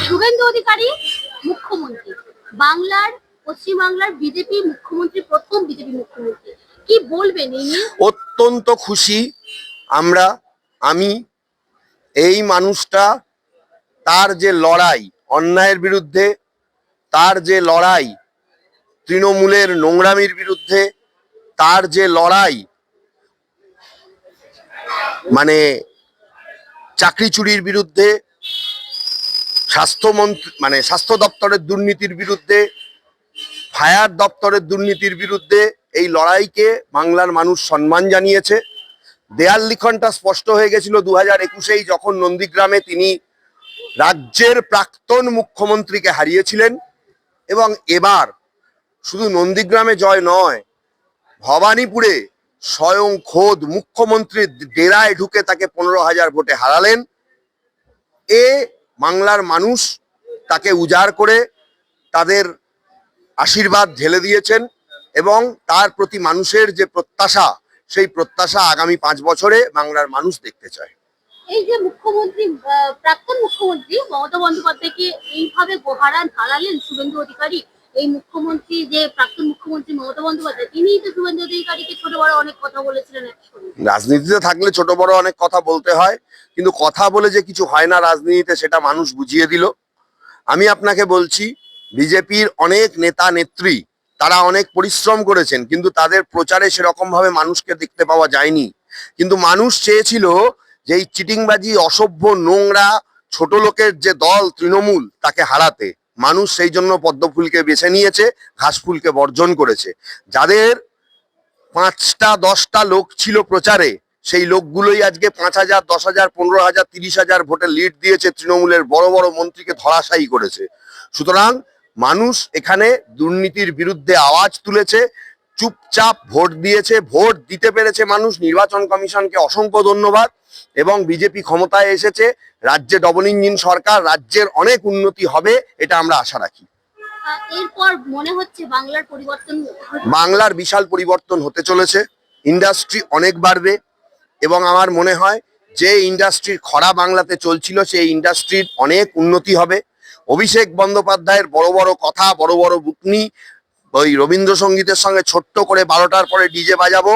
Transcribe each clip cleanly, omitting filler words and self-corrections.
শুভেন্দু অধিকারী মুখ্যমন্ত্রী, বাংলার পশ্চিমবাংলার বিজেপি মুখ্যমন্ত্রী, প্রথম বিজেপি মুখ্যমন্ত্রী, কি বলবেন এই নিয়ে? অত্যন্ত খুশি আমরা। আমি এই মানুষটা, তার যে লড়াই অন্যায়ের বিরুদ্ধে, তার যে লড়াই তৃণমূলের নোংরামির বিরুদ্ধে, তার যে লড়াই মানে চাকরি চুরির বিরুদ্ধে, স্বাস্থ্যমন্ত্রী মানে স্বাস্থ্য দপ্তরের দুর্নীতির বিরুদ্ধে, ফায়ার দপ্তরের দুর্নীতির বিরুদ্ধে, এই লড়াইকে বাংলার মানুষ সম্মান জানিয়েছে। দেয়াল লিখনটা স্পষ্ট হয়ে গেছিল 2021-এই, যখন নন্দীগ্রামে তিনি রাজ্যের প্রাক্তন মুখ্যমন্ত্রীকে হারিয়েছিলেন। এবং এবার শুধু নন্দীগ্রামে জয় নয়, ভবানীপুরে স্বয়ং খোদ মুখ্যমন্ত্রীর ডেরায় ঢুকে তাকে 15,000 ভোটে হারালেন। এ বাংলার মানুষ তাকে উজাড় করে তাদের আশীর্বাদ ঢেলে দিয়েছেন এবং তার প্রতি মানুষের যে প্রত্যাশা, সেই প্রত্যাশা আগামী 5 বছরে বাংলার মানুষ দেখতে চায়। এই যে মুখ্যমন্ত্রী, প্রাক্তন মুখ্যমন্ত্রী মমতা বন্দ্যোপাধ্যায়কে এইভাবে হারালেন শুভেন্দু অধিকারী, এই মুখ্যমন্ত্রী যে প্রাক্তন মুখ্যমন্ত্রী মমতা বন্দ্যোপাধ্যায়, তিনি তো শুভেন্দু অধিকারীকে ছোট বড় অনেক কথা বলেছিলেন একসময়। রাজনীতিতে থাকলে ছোট বড় অনেক কথা বলতে হয়, কিন্তু কথা বলে যে কিছু হয় না রাজনীতিতে, সেটা মানুষ বুঝিয়ে দিল। আমি আপনাকে বলছি, বিজেপির অনেক নেতা নেত্রী তারা অনেক পরিশ্রম করেছেন, কিন্তু তাদের প্রচারে সেরকম ভাবে মানুষকে দেখতে পাওয়া যায়নি। কিন্তু মানুষ চেয়েছিল যে এই চিটিংবাজি, অসভ্য, নোংরা, ছোট লোকের যে দল তৃণমূল, তাকে হারাতে। মানুষ সেই জন্য পদ্মফুলকে বেছে নিয়েছে, ঘাসফুলকে বর্জন করেছে। যাদের 5টা 10টা লোক ছিল প্রচারে, সেই লোকগুলোই আজকে 5,000, 10,000, 15,000, 30,000 ভোটে লিড দিয়েছে, তৃণমূলের বড় বড় মন্ত্রীকে ধরাশায়ী করেছে। সুতরাং মানুষ এখানে দুর্নীতির বিরুদ্ধে আওয়াজ তুলেছে, চুপচাপ ভোট দিয়েছে, ভোট দিতে পেরেছে মানুষ। নির্বাচন কমিশনকে অসংখ্য ধন্যবাদ। এবং বিজেপি ক্ষমতায় এসেছে, রাজ্যে ডবল ইঞ্জিন সরকার, রাজ্যের অনেক উন্নতি হবে, এটা আমরা আশা রাখি। এরপর মনে হচ্ছে বাংলার পরিবর্তন, বাংলার বিশাল পরিবর্তন হতে চলেছে। ইন্ডাস্ট্রি অনেক বাড়বে এবং আমার মনে হয় যে ইন্ডাস্ট্রির খরা বাংলাতে চলছিল, সেই ইন্ডাস্ট্রির অনেক উন্নতি হবে। অভিষেক বন্দ্যোপাধ্যায়ের বড় বড় কথা, বড় বড় বুকনি, ওই রবীন্দ্রসঙ্গীতের সঙ্গে ছোট্ট করে 12টার পরে ডিজে বাজাবো,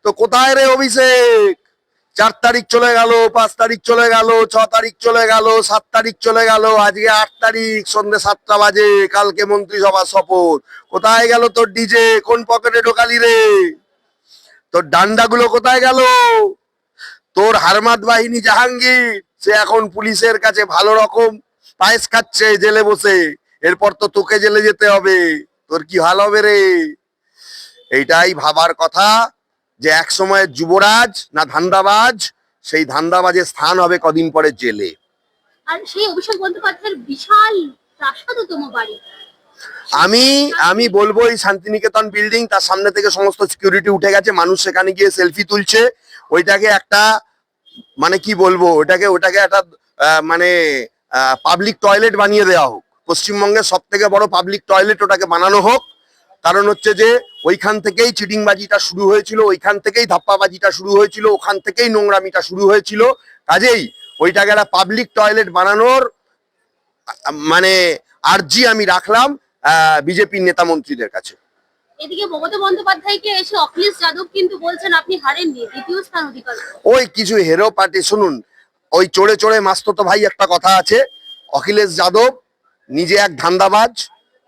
তো কোথায় রে অভিষেক? 4 তারিখ চলে গেল, 5 তারিখ চলে গেল, 6 তারিখ চলে গেল, 7 তারিখ চলে গেল, আজকে 8 তারিখ, সন্ধ্যে 7টা বাজে, কালকে মন্ত্রিসভা শপথ। কোথায় গেল তোর ডিজে? কোন পকেটে ঢোকালি রে? তোর ডান্ডাগুলো কোথায় গেল? তোর হারমাত বাহিনী জাহাঙ্গীর, সে এখন পুলিশের কাছে ভালো রকম পায়েস খাচ্ছে জেলে বসে। এরপর তো তোকে জেলে যেতে হবে, তোর কি হাল হবে রে? এইটাই ভাবার কথা যে এক সময়ের যুবরাজ না ধান্দাবাজ, সেই ধান্দাবাজের স্থান হবে কদিন পরে জেলে। আর সেই অভিষেক বন্দ্যোপাধ্যায়ের বিশাল প্রাসাদতম বাড়ি, আমি বলবো এই শান্তিনিকেতন বিল্ডিং, তার সামনে থেকে সমস্ত সিকিউরিটি উঠে গেছে, মানুষ সেখানে গিয়ে সেলফি তুলছে। ওইটাকে একটা মানে কি বলবো, ওটাকে একটা মানে পাবলিক টয়লেট বানিয়ে দেওয়া হোক। পশ্চিমবঙ্গের সব থেকে বড় পাবলিক টয়লেট ওটাকে বানানো হোক। কারণ হচ্ছে যে ওইখান থেকেই চিটিংবাজিটা শুরু হয়েছিল, ওইখান থেকেই ধাপ্পাবাজিটা শুরু হয়েছিল, ওখান থেকেই নোংরামিটা শুরু হয়েছিল। কাজেই ওইটাকে একটা পাবলিক টয়লেট বানানোর মানে আর্জি আমি রাখলাম বিজেপির নেতা মন্ত্রীদের কাছে। এদিকে মমতা বন্দ্যোপাধ্যায়কে এসে অখিলেশ যাদব কিন্তু বলছেন আপনি হারেননি, দ্বিতীয় স্থান অধিকার। ওই কিছু হেরো পার্টি, শুনুন, ওই চড়ে চড়ে মাস্ততো ভাই একটা কথা আছে, অখিলেশ যাদব নিজে এক ধান্দাবাজ,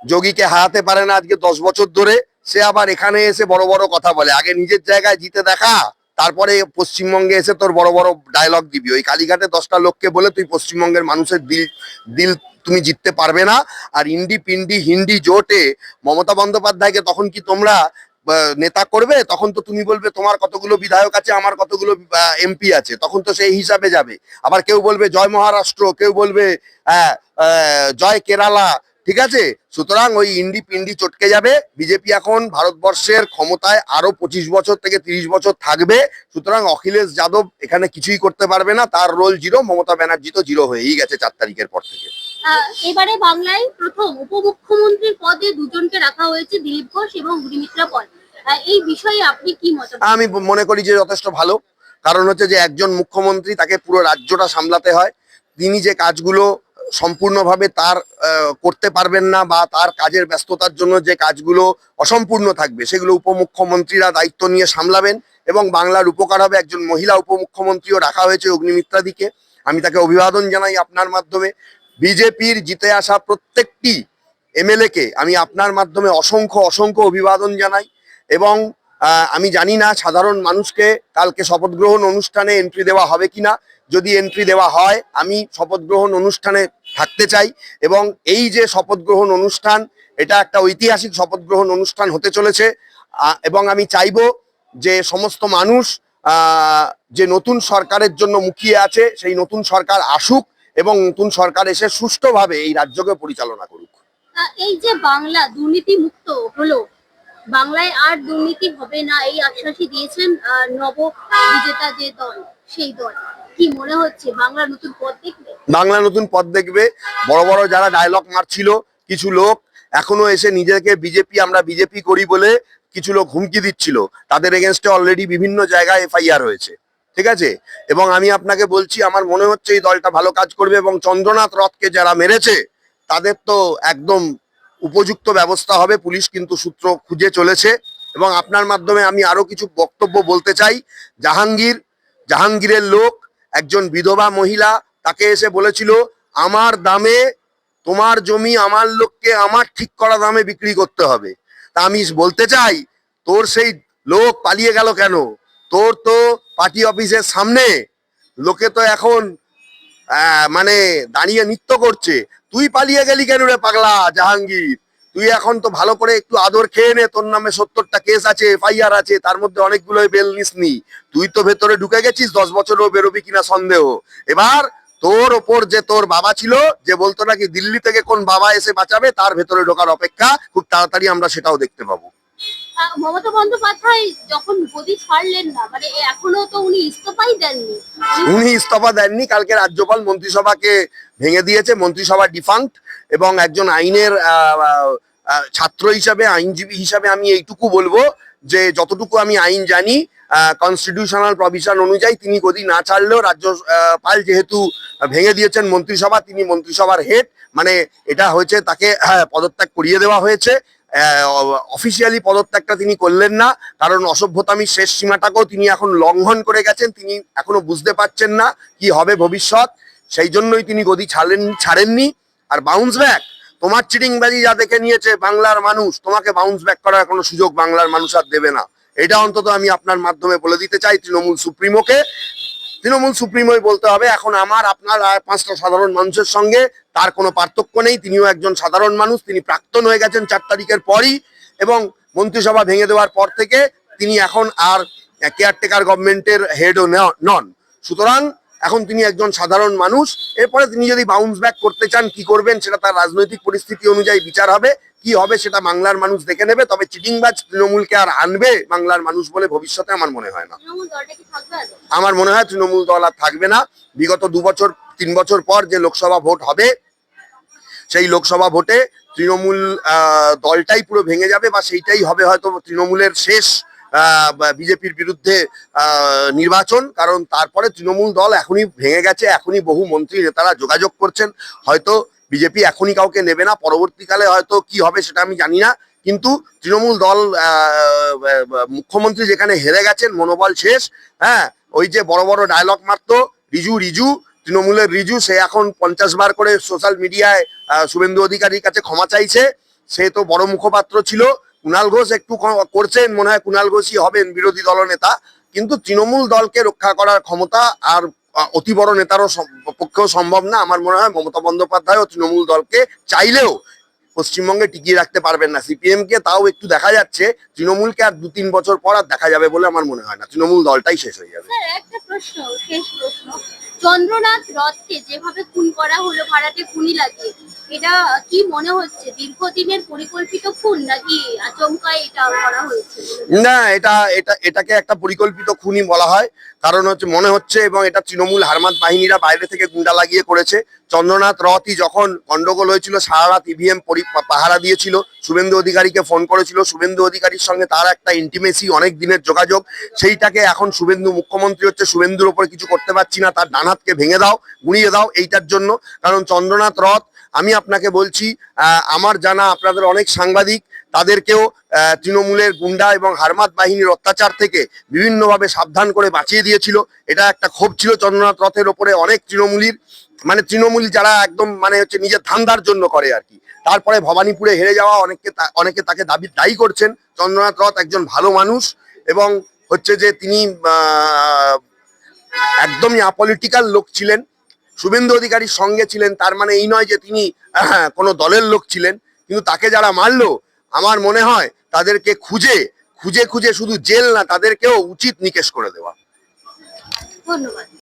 যোগীকে হারাতে পারে না আজকে 10 বছর ধরে। সে আবার এখানে এসে বড় বড় কথা বলে। আগে নিজের জায়গায় জিতে দেখা, তারপরে পশ্চিমবঙ্গে এসে তোর বড় বড় ডায়লগ দিবি। ওই কালীঘাটে 10টা লোককে বলে তুই পশ্চিমবঙ্গের মানুষের দিল তুমি জিততে পারবে না। আর ইন্ডি পিন্ডি হিন্দি জোটে মমতা বন্দ্যোপাধ্যায়কে তখন কি তোমরা নেতা করবে? তখন তো তুমি বলবে তোমার কতগুলো বিধায়ক আছে, আমার কতগুলো এমপি আছে, তখন তো সেই হিসাবে যাবে। আবার কেউ বলবে জয় মহারাষ্ট্র, কেউ বলবে জয় কেরালা, ঠিক আছে? সুতরাং ওই ইন্ডি পিন্ডি চটকে যাবে। বিজেপি এখন ভারতবর্ষের ক্ষমতায় আরো 25 বছর থেকে 30 বছর থাকবে। সুতরাং অখিলেশ যাদব এখানে কিছুই করতে পারবে না, তার রোল জিরো। মমতা ব্যানার্জি তো জিরো হয়েই গেছে 4 তারিখের পর থেকে। এবারে বাংলায় প্রথম উপমুখ্যমন্ত্রীর পদে দুজনকে রাখা হয়েছে, দিলীপ ঘোষ এবং অগ্নিমিত্রা পল। এই বিষয়ে আপনি কি মতামত? আমি মনে করি যে যথেষ্ট ভালো। কারণ হচ্ছে যে একজন মুখ্যমন্ত্রী, তাকে পুরো রাজ্যটা সামলাতে হয়। তিনি যে কাজগুলো সম্পূর্ণভাবে তার করতে পারবেন না, বা তার কাজের ব্যস্ততার জন্য যে কাজগুলো অসম্পূর্ণ থাকবে সেগুলো উপমুখ্যমন্ত্রীরা দায়িত্ব নিয়ে সামলাবেন এবং বাংলার উপকার হবে। একজন মহিলা উপমুখ্যমন্ত্রীও রাখা হয়েছে অগ্নিমিত্রাদিকে, আমি তাকে অভিবাদন জানাই আপনার মাধ্যমে। বিজেপির জিতে আসা প্রত্যেকটি এমএলএ কে আমি আপনার মাধ্যমে অসংখ্য অসংখ্য অভিবাদন জানাই। এবং আমি জানি না সাধারণ মানুষকে কালকে শপথ গ্রহণ অনুষ্ঠানে এন্ট্রি দেওয়া হবে কিনা। যদি এন্ট্রি দেওয়া হয় আমি শপথ গ্রহণ অনুষ্ঠানে থাকতে চাই, এবং এই যে শপথ গ্রহণ অনুষ্ঠান, এটা একটা ঐতিহাসিক শপথ গ্রহণ অনুষ্ঠান হতে চলেছে। এবং আমি চাইবো যে সমস্ত মানুষ যে নতুন সরকারের জন্য মুখিয়ে আছে, সেই নতুন সরকার আসুক এবং নতুন সরকার এসে সুষ্ঠুভাবে এই রাজ্যকে পরিচালনা করুক। এই যে বাংলা দুর্নীতি মুক্ত হলো, বাংলায় আর দুর্নীতি হবে না এই আশ্বাসই দিয়েছেন নব বিজেতা যে দল, সেই দল। কি মনে হচ্ছে বাংলা নতুন পথ দেখবে? বাংলা নতুন পথ দেখবে। বড় বড় যারা ডায়লগ মারছিল কিছু লোক, এখনো এসে নিজেকে বিজেপি, আমরা বিজেপি করি বলে কিছু লোক হুমকি দিচ্ছিল, তাদের এগেনস্টে অলরেডি বিভিন্ন জায়গায় এফআইআর হয়েছে, ঠিক আছে। এবং আমি আপনাকে বলছি আমার মনে হচ্ছে এই দলটা ভালো কাজ করবে, এবং চন্দ্রনাথ রথকে যারা মেরেছে তাদের তো একদম উপযুক্ত ব্যবস্থা হবে। পুলিশ কিন্তু সূত্র খুঁজে চলেছে। এবং আপনার মাধ্যমে আমি আরো কিছু বক্তব্য বলতে চাই। জাহাঙ্গীরের লোক একজন বিধবা মহিলা, তাকে এসে বলেছিল আমার দামে তোমার জমি আমার লোককে আমার ঠিক করা দামে বিক্রি করতে হবে। তা আমি বলতে চাই, তোর সেই লোক পালিয়ে গেল কেন? তোর তো পার্টি অফিসের সামনে লোকে তো এখন মানে দাঁড়িয়ে নৃত্য করছে, তুই পালিয়ে গেলি কেন রে পাগলা জাহাঙ্গীর? তুই এখন তো ভালো করে একটু আদর খেয়ে নে, তোর নামে 70টা কেস আছে, এফআইআর আছে, তার মধ্যে অনেকগুলোই বেল নিসনি। তুই তো ভেতরে ঢুকে গেছিস, 10 বছরও বেরোবি কিনা সন্দেহ। এবার তোর ওপর যে তোর বাবা ছিল, যে বলতো নাকি দিল্লি থেকে কোন বাবা এসে বাঁচাবে, তার ভেতরে ঢোকার অপেক্ষা, খুব তাড়াতাড়ি আমরা সেটাও দেখতে পাবো। মমতা বন্দ্যোপাধ্যায় যখন গদি ছাড়লেন না, মানে এখনো তো উনি ইস্তফাই দেননি। উনি ইস্তফা দেননি, কালকে রাজ্যপাল মন্ত্রিসভাকে ভেঙে দিয়েছে, মন্ত্রিসভা ডিফাঙ্ক্ট। এবং একজন আইনের ছাত্র হিসাবে, আইনজীবী হিসাবে আমি এইটুকু বলবো যে যতটুকু আমি আইন জানি, কনস্টিটিউশনাল প্রভিশন অনুযায়ী তিনি গদি না ছাড়লেও রাজ্যপাল যেহেতু ভেঙে দিয়েছেন মন্ত্রিসভা, তিনি মন্ত্রিসভার হেড, মানে এটা হয়েছে তাকে পদত্যাগ করিয়ে দেওয়া হয়েছে। অফিসিয়ালি পদত্যাগটা তিনি করলেন না, কারণ অসভ্যতামির শেষ সীমাটাকেও তিনি এখন লঙ্ঘন করে গেছেন। তিনি এখনো বুঝতে পারছেন না কি হবে ভবিষ্যৎ, সেই জন্যই তিনি গদি ছাড়েননি। আর বাউন্স ব্যাক, তোমার চিটিংবাজি যা দেখে নিয়েছে বাংলার মানুষ, তোমাকে বাউন্স ব্যাক করার কোনো সুযোগ বাংলার মানুষ আর দেবে না। এটা অন্তত আমি আপনার মাধ্যমে বলে দিতে চাই তৃণমূল সুপ্রিমোকে। তৃণমূল সুপ্রিমোই বলতে হবে, এখন আমার আপনার আর 5টা সাধারণ মানুষের সঙ্গে তার কোনো পার্থক্য নেই। তিনিও একজন সাধারণ মানুষ, তিনি প্রাক্তন হয়ে গেছেন 4 তারিখের পরই, এবং মন্ত্রিসভা ভেঙে দেওয়ার পর থেকে তিনি এখন আর কেয়ারটেকার গভর্নমেন্টের হেডও নন। সুতরাং এখন তিনি একজন সাধারণ মানুষ। এরপরে তিনি যদি বাউন্স ব্যাক করতে চান, কি করবেন সেটা তার রাজনৈতিক পরিস্থিতি অনুযায়ী বিচার হবে, কি হবে সেটা বাংলার মানুষ দেখে নেবে। তবে চিটিংবাজ তৃণমূলকে আর আনবে বাংলার মানুষ বলে ভবিষ্যতে আমার মনে হয় না। আমার মনে হয় তৃণমূল দল আর থাকবে না। বিগত 2 বছর 3 বছর পর যে লোকসভা ভোট হবে, সেই লোকসভা ভোটে তৃণমূল দলটাই পুরো ভেঙে যাবে, বা সেইটাই হবে হয়তো তৃণমূলের শেষ বিজেপির বিরুদ্ধে নির্বাচন। কারণ তারপরে তৃণমূল দল এখনই ভেঙে গেছে, এখনই বহু মন্ত্রী নেতারা যোগাযোগ করছেন। হয়তো বিজেপি এখনই কাউকে নেবে না, পরবর্তীকালে হয়তো কি হবে সেটা আমি জানি না। কিন্তু তৃণমূল দল, মুখ্যমন্ত্রী যেখানে হেরে গেছেন, মনোবল শেষ। হ্যাঁ, ওই যে বড় বড় ডায়লগ মারতো রিজু, তৃণমূলের রিজু, সে এখন 50 বার করে সোশ্যাল মিডিয়ায় শুভেন্দু অধিকারীর কাছে ক্ষমা চাইছে। সে তো বড় মুখপাত্র ছিল। কুণাল ঘোষ একটু করছেন, মনে হয় কুণাল ঘোষই হবেন বিরোধী দলনেতা। কিন্তু তৃণমূল দলকে রক্ষা করার ক্ষমতা আর অতি বড় নেতারও পক্ষেও সম্ভব না। আমার মনে হয় মমতা বন্দ্যোপাধ্যায় ও তৃণমূল দলকে চাইলেও পশ্চিমবঙ্গে টিকিয়ে রাখতে পারবেন না। সিপিএম কে তাও একটু দেখা যাচ্ছে, তৃণমূলকে আর 2-3 বছর পর আর দেখা যাবে বলে আমার মনে হয় না। তৃণমূল দলটাই শেষ হয়ে যাবে। একটা প্রশ্ন, শেষ প্রশ্ন, চন্দ্রনাথ রথকে যেভাবে খুন করা হলো ভাড়াটে খুনি লাগিয়ে, এটা কি মনে হচ্ছে দীর্ঘদিনের পরিকল্পিত খুন, নাকি আচমকা এটা করা হয়েছে? না, এটাকে একটা পরিকল্পিত খুনই বলা হয়। কারণ হচ্ছে মনে হচ্ছে, এবং এটা তৃণমূল হারমাত বাহিনীরা বাইরে থেকে গুন্ডা লাগিয়ে করেছে। চন্দ্রনাথ রথই যখন গন্ডগোল হয়েছিল সারা রাত ইভিএম পাহারা দিয়েছিল, শুভেন্দু অধিকারীকে ফোন করেছিল, শুভেন্দু অধিকারীর সঙ্গে তার একটা ইন্টিমেসি, অনেক দিনের যোগাযোগ, সেইটাকে এখন শুভেন্দু মুখ্যমন্ত্রী হচ্ছে, শুভেন্দুর ওপরে কিছু করতে পারছি না, তার ডান হাতকে ভেঙে দাও, গুঁড়িয়ে দাও, এইটার জন্য। কারণ চন্দ্রনাথ রথ, আমি আপনাকে বলছি, আমার জানা আপনাদের অনেক সাংবাদিক তাদেরকেও তৃণমূলের গুন্ডা এবং হারমাত বাহিনীর অত্যাচার থেকে বিভিন্নভাবে সাবধান করে বাঁচিয়ে দিয়েছিল। এটা একটা ক্ষোভ ছিল চন্দ্রনাথ রথের ওপরে অনেক তৃণমূলীর, মানে তৃণমূল যারা একদম মানে হচ্ছে নিজের ধান্দার জন্য করে আর কি। তারপরে ভবানীপুরে হেরে যাওয়া অনেকে তাকে দায়ী করছেন। চন্দ্রনাথ রথ একজন ভালো মানুষ এবং হচ্ছে যে তিনি একদমই আপলিটিক্যাল লোক ছিলেন, শুভেন্দু অধিকারীর সঙ্গে ছিলেন, তার মানে এই নয় যে তিনি কোনো দলের লোক ছিলেন। কিন্তু তাকে যারা মারলো, আমার মনে হয় তাদেরকে খুঁজে খুঁজে খুঁজে শুধু জেল না, তাদেরকেও উচিত নিকেশ করে দেওয়া। ধন্যবাদ।